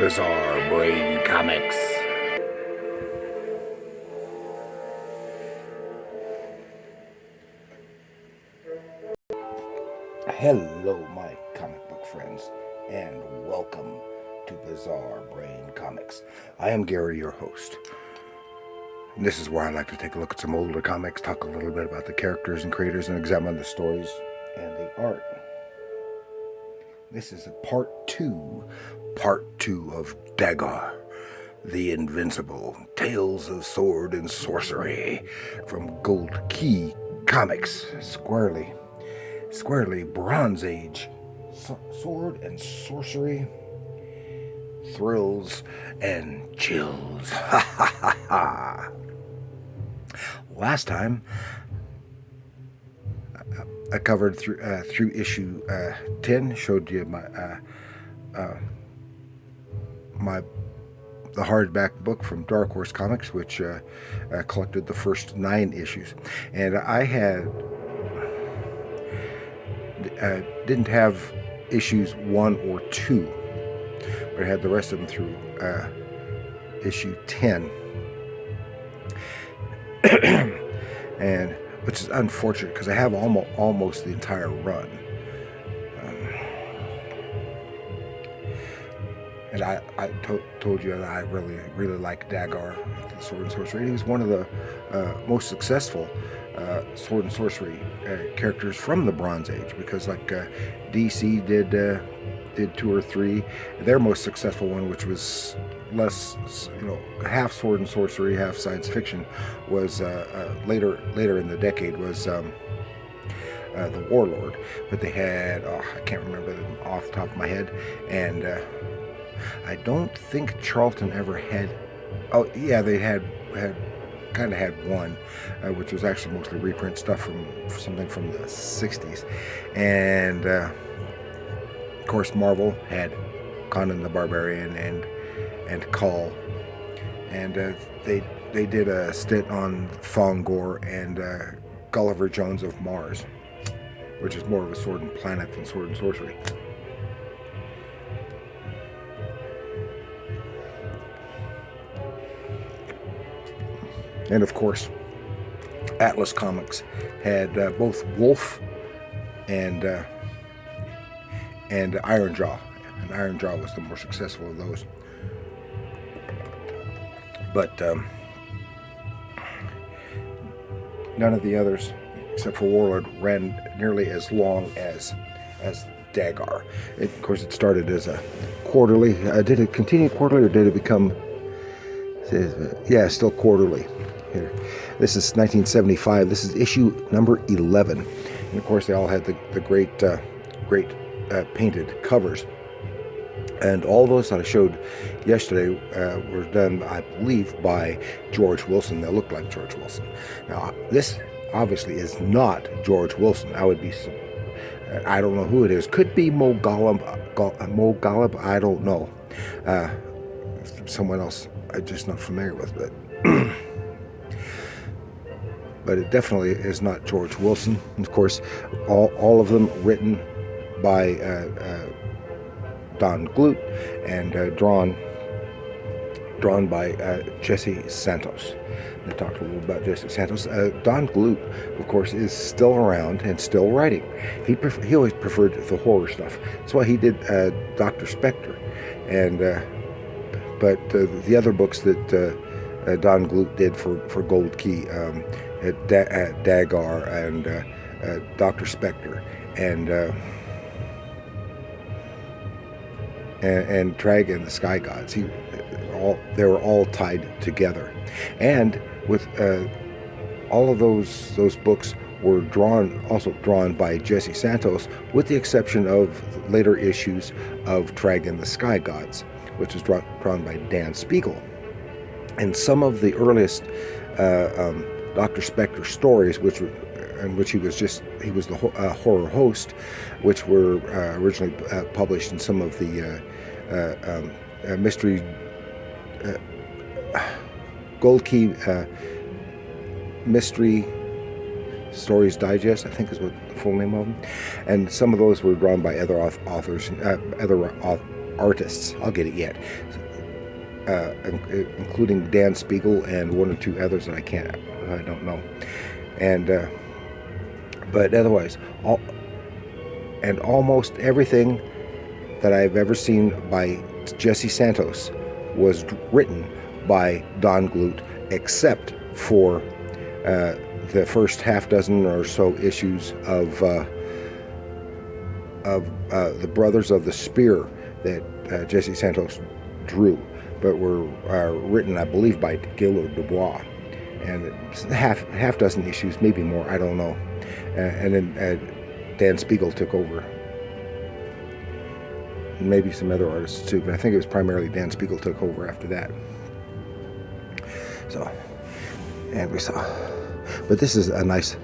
Bizarre Brain Comics. Hello, my comic book friends, and welcome to Bizarre Brain Comics. I am Gary, your host. And this is where I like to take a look at some older comics, talk a little bit about the characters and creators, and examine the stories and the art. This is part two of Dagar, the Invincible Tales of Sword and Sorcery from Gold Key Comics. Squarely Bronze Age sword and sorcery, thrills and chills. Ha ha ha ha. Last time I covered through issue 10, showed you the hardback book from Dark Horse Comics, which collected the first 9 issues, and I didn't have issues 1 or 2, but I had the rest of them through issue 10. And which is unfortunate because I have almost the entire run. And I told you that I really like Dagar, the Sword and Sorcery. He was one of the most successful sword and sorcery characters from the Bronze Age, because like DC did 2 or 3. Their most successful one, which was less, half sword and sorcery, half science fiction, was later in the decade, was the Warlord. But they had, I can't remember them off the top of my head, and I don't think Charlton ever had. Oh yeah, they had one, which was actually mostly reprint stuff from something from the 60s, and of course Marvel had Conan the Barbarian and Kull, and they did a stint on Thongor and Gulliver Jones of Mars, which is more of a sword and planet than sword and sorcery. And of course, Atlas Comics had both Wolf and Ironjaw, and Ironjaw was the more successful of those. But none of the others, except for Warlord, ran nearly as long as Dagar. Of course, it started as a quarterly. Did it continue quarterly, or did it become? Yeah, still quarterly. Here, this is 1975. This is issue number 11, and of course, they all had the great painted covers. And all those that I showed yesterday were done, I believe, by George Wilson. They look like George Wilson. Now, this obviously is not George Wilson. I don't know who it is. Could be Mo Golub, I don't know. Someone else I'm just not familiar with, but but it definitely is not George Wilson. And of course, all of them written by Don Glut and drawn by Jesse Santos. I talked a little about Jesse Santos. Don Glut, of course, is still around and still writing. He always preferred the horror stuff. That's why he did Dr. Spectre, and but the other books that Don Glut did for Gold Key, Dagar and Dr. Spectre and Trag and the Sky Gods. They were all tied together, and with all of those books were also drawn by Jesse Santos, with the exception of later issues of Trag and the Sky Gods, which was drawn by Dan Spiegel. And some of the earliest Dr. Spectre stories, in which he was the horror host, which were originally published in some of the mystery Gold Key Mystery Stories Digest, I think is what the full name of them. And some of those were drawn by other authors, other artists. I'll get it yet. Including Dan Spiegel and one or two others that I don't know. And but otherwise, almost everything that I've ever seen by Jesse Santos was written by Don Glut, except for the first half dozen or so issues of the Brothers of the Spear that Jesse Santos drew, but were written, I believe, by Gil or Dubois, and half dozen issues, maybe more, I don't know. And then Dan Spiegel took over, maybe some other artists too, but I think it was primarily Dan Spiegel took over after that. So, and we saw, but this is a nice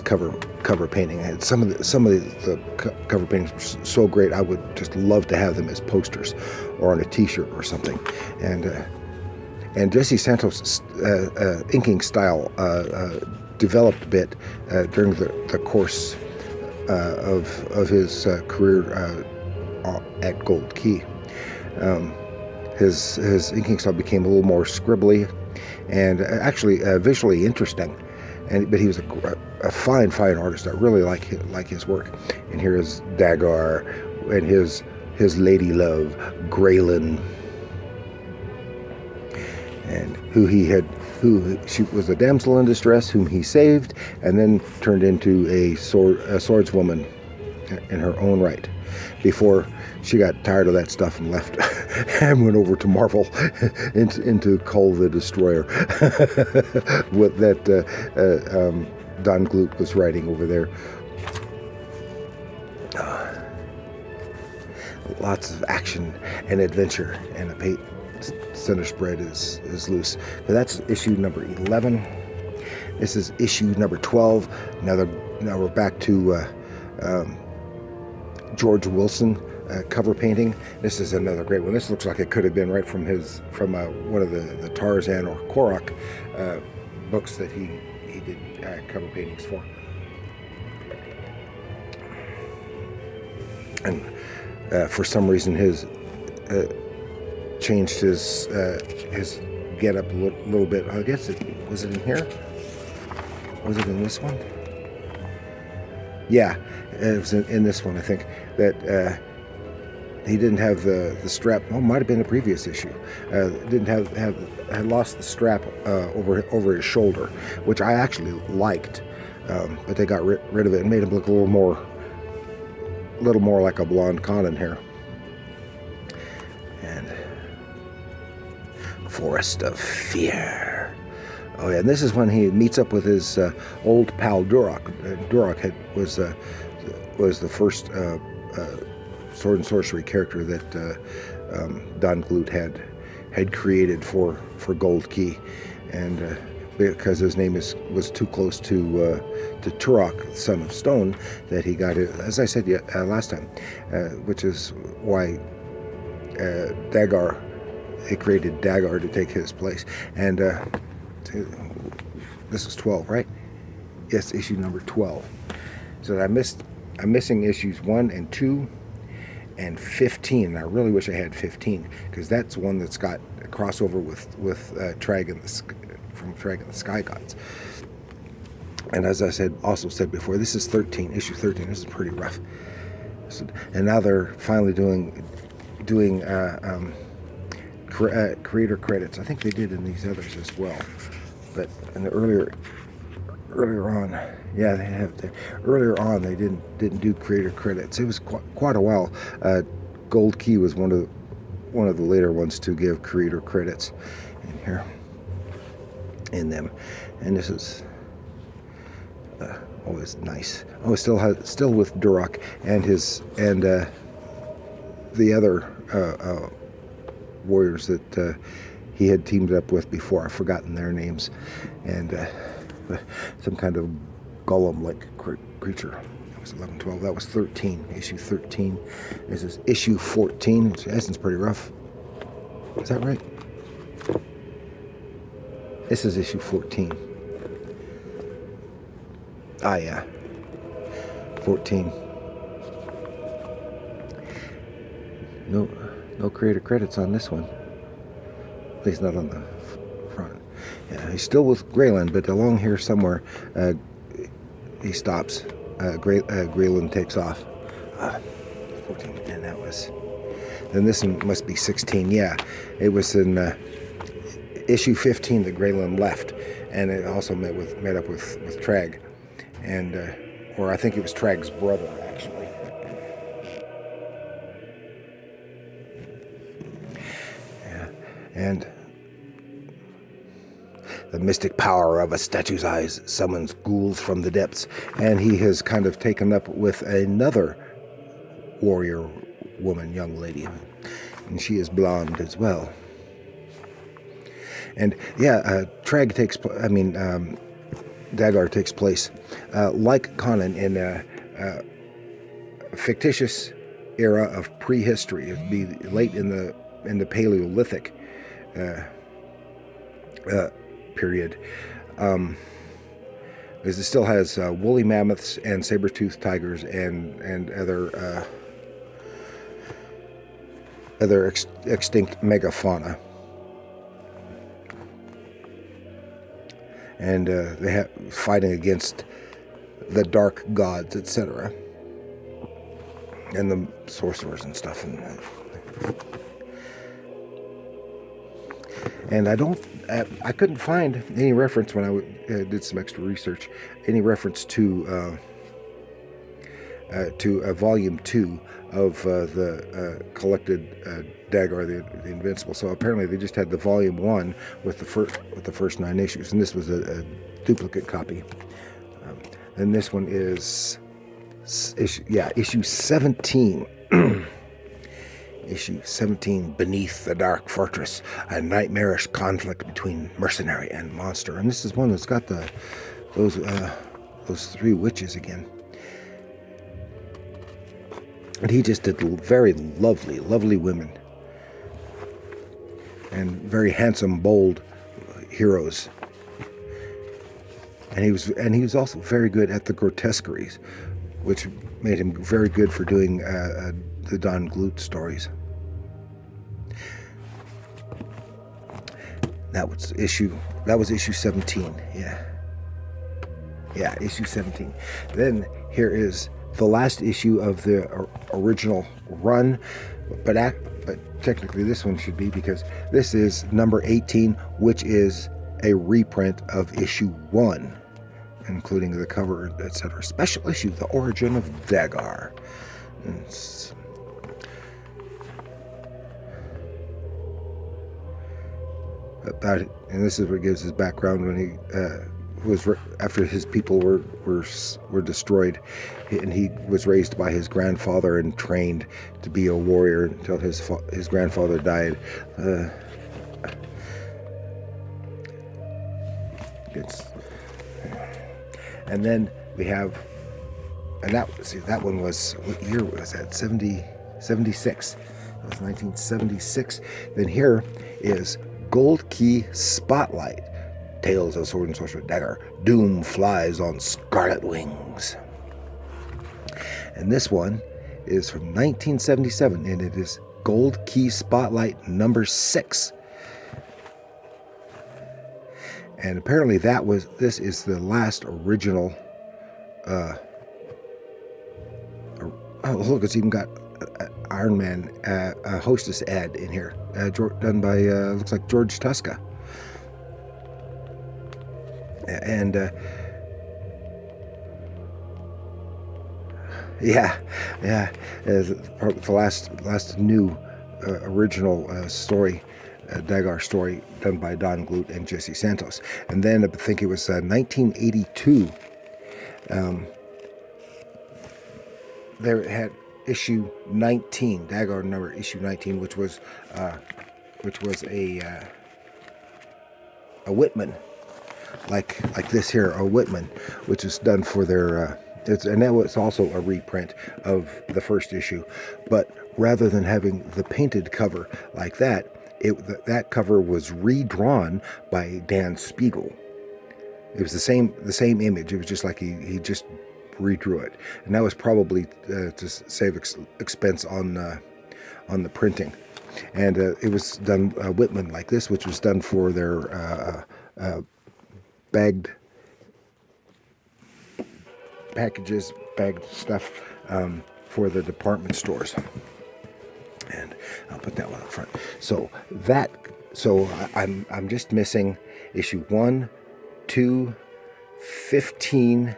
cover painting. And some of the cover paintings were so great, I would just love to have them as posters or on a T-shirt or something. And Jesse Santos' inking style developed a bit during the course of his career at Gold Key. His inking style became a little more scribbly and actually visually interesting. But he was a fine artist. I really like his work. And here is Dagar and his lady love, Graylin, and she was a damsel in distress whom he saved, and then turned into a swordswoman in her own right, before she got tired of that stuff and left and went over to Marvel into Cull the Destroyer, what that Don Glut was writing over there. Lots of action and adventure, and the center spread is loose. But that's issue number 11. This is issue number 12. Now we're back to George Wilson cover painting. This is another great one. This looks like it could have been right from one of the Tarzan or Korok books that he did cover paintings for. And for some reason, his changed his get up a little bit. I guess was it in here? Was it in this one? Yeah, it was in this one. I think that he didn't have the strap. Oh, might have been a previous issue. Didn't had lost the strap over his shoulder, which I actually liked, but they got rid of it and made him look a little more like a blonde Conan here. And Forest of Fear. Oh yeah, and this is when he meets up with his old pal Duroc. Duroc was the first sword and sorcery character that Don Glut had created for Gold Key, and because his name was too close to Turok, son of Stone, that he got it, as I said last time, which is why Dagar, he created Dagar to take his place. And this is 12, right? Yes, issue number 12. So I'm missing issues 1 and 2 and 15. And I really wish I had 15, because that's one that's got a crossover with from Trag and the Sky Gods. And as I also said before, this is 13, issue 13. This is pretty rough. And now they're finally doing creator credits. I think they did in these others as well, but in the earlier on, yeah, they have. Earlier on, they didn't do creator credits. It was quite a while. Gold Key was one of the later ones to give creator credits in here. In them, and this is always nice. Oh, still with Duroc and the other warriors that he had teamed up with before. I've forgotten their names, and some kind of golem-like creature. That was 11, 12. That was 13. Issue 13. This is issue 14. It's pretty rough. Is that right? This is issue 14. Ah, yeah. 14. No, No creator credits on this one. At least not on the front. Yeah, he's still with Grayland, but along here somewhere, he stops. Grayland takes off. 14, and that was... Then this one must be 16. Yeah, it was in issue 15 that Grayland left, and it also met up with Trag, and or I think it was Trag's brother actually. Yeah, and the mystic power of a statue's eyes summons ghouls from the depths, and he has kind of taken up with another warrior woman, young lady, and she is blonde as well. And yeah, Trag takes, Dagar takes place, like Conan, in a fictitious era of prehistory. It'd be late in the Paleolithic period. Because it still has woolly mammoths and saber-toothed tigers and other extinct megafauna. And they have fighting against the dark gods, etc., and the sorcerers and stuff. And I couldn't find any reference when I did some extra research, any reference to volume 2 of the collected Dagar, the Invincible. So apparently they just had the volume 1 with the first 9 issues, and this was a duplicate copy. And this one is issue 17. Issue 17, Beneath the Dark Fortress, a nightmarish conflict between mercenary and monster. And this is one that's got those 3 witches again. And he just did very lovely women. And very handsome, bold heroes. And he was also very good at the grotesqueries, which made him very good for doing the Don Glut stories. That was issue 17. Yeah, issue 17. Then here is the last issue of the original run, but technically this one should be, because this is number 18, which is a reprint of issue 1, including the cover, etc. Special issue, The Origin of Dagar. And about it, and this is what gives his background when he was after his people were destroyed, and he was raised by his grandfather and trained to be a warrior until his grandfather died. And then we have, and that one was, what year was that? 76. That was 1976. Then here is Gold Key Spotlight, Tales of Sword and Sorcery Dagger, Doom Flies on Scarlet Wings. And this one is from 1977, and it is Gold Key Spotlight number 6. And apparently this is the last original, oh look, it's even got Iron Man hostess ad in here, done by, looks like George Tuska. And the last new original story, Dagar story, done by Don Glut and Jesse Santos. And then I think it was 1982. There had issue 19, Dagar number issue 19, which was a Whitman, like this here, a Whitman, which is done for their. And that was also a reprint of the first issue, but rather than having the painted cover like that, that cover was redrawn by Dan Spiegel. It was the same image. It was just like he just redrew it, and that was probably to save expense on the printing. And it was done Whitman like this, which was done for their bagged packages, bagged stuff for the department stores. And I'll put that one up front. So I'm just missing issue 1, 2, 15,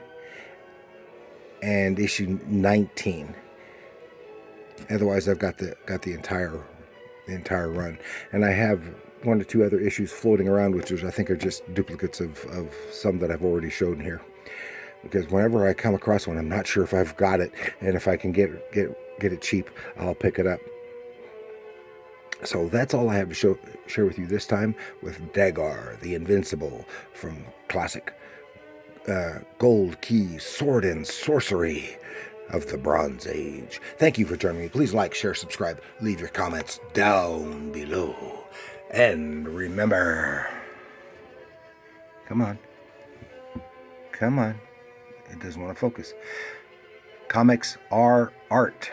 and issue 19. Otherwise, I've got the entire run, and I have 1 or 2 other issues floating around, which I think are just duplicates of some that I've already shown here. Because whenever I come across one, I'm not sure if I've got it, and if I can get it cheap, I'll pick it up. So that's all I have to share with you this time with Dagar, the Invincible, from classic Gold Key Sword and Sorcery of the Bronze Age. Thank you for joining me. Please like, share, subscribe, leave your comments down below. And remember, come on, it doesn't want to focus. Comics are art.